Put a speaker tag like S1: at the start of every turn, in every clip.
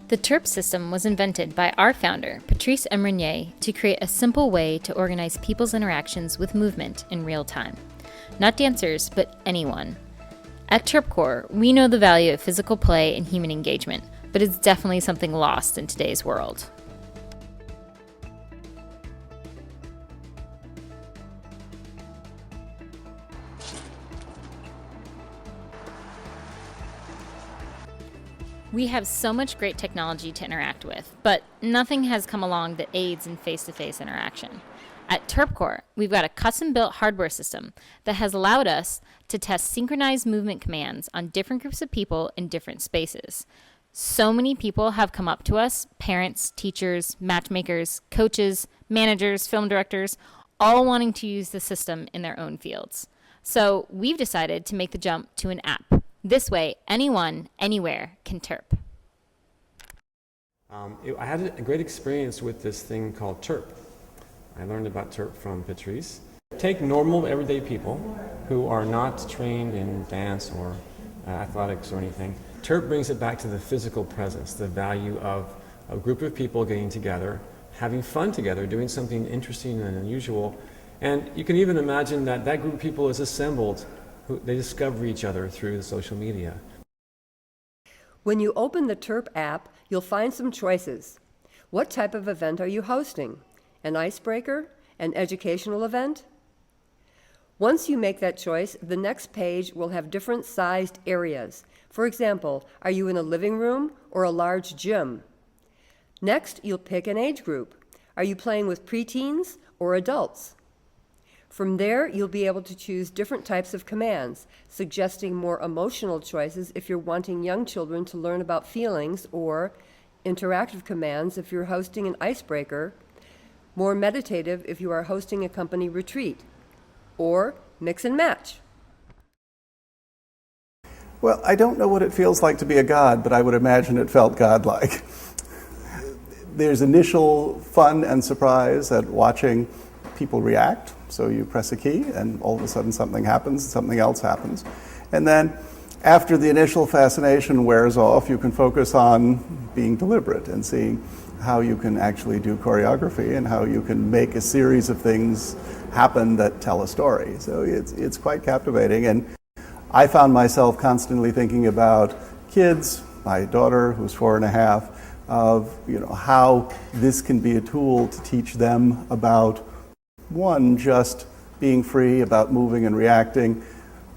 S1: The TERP system was invented by our founder, Patrice Emrenier, to create a simple way to organize people's interactions with movement in real time. Not dancers, but anyone. At TERP Core, we know the value of physical play and human engagement, but it's definitely something lost in today's world. We have so much great technology to interact with, but nothing has come along that aids in face-to-face interaction. At TERPcore, we've got a custom-built hardware system that has allowed us to test synchronized movement commands on different groups of people in different spaces. So many people have come up to us, parents, teachers, matchmakers, coaches, managers, film directors, all wanting to use the system in their own fields. So we've decided to make the jump to an app. This way, anyone, anywhere can TERP.
S2: I had a great experience with this thing called TERP. I learned about TERP from Patrice. Take normal, everyday people who are not trained in dance or athletics or anything. TERP brings it back to the physical presence, the value of a group of people getting together, having fun together, doing something interesting and unusual. And you can even imagine that that group of people is assembled. They discover each other through the social media.
S3: When you open the TERP app, you'll find some choices. What type of event are you hosting? An icebreaker? An educational event? Once you make that choice, the next page will have different sized areas. For example, are you in a living room or a large gym? Next, you'll pick an age group. Are you playing with preteens or adults? From there, you'll be able to choose different types of commands, suggesting more emotional choices if you're wanting young children to learn about feelings, or interactive commands if you're hosting an icebreaker, more meditative if you are hosting a company retreat, or mix and match.
S4: Well, I don't know what it feels like to be a god, but I would imagine it felt godlike. There's initial fun and surprise at watching people react. So you press a key and all of a sudden something happens, something else happens. And then after the initial fascination wears off, you can focus on being deliberate and seeing how you can actually do choreography and how you can make a series of things happen that tell a story. So it's quite captivating. And I found myself constantly thinking about kids, my daughter who's 4.5, of how this can be a tool to teach them about, one, just being free, about moving and reacting,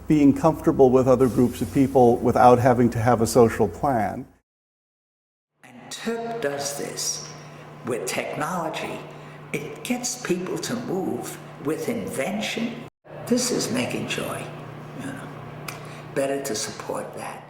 S4: being comfortable with other groups of people without having to have a social plan.
S5: And TERP does this with technology. It gets people to move with invention. This is making joy. Better to support that.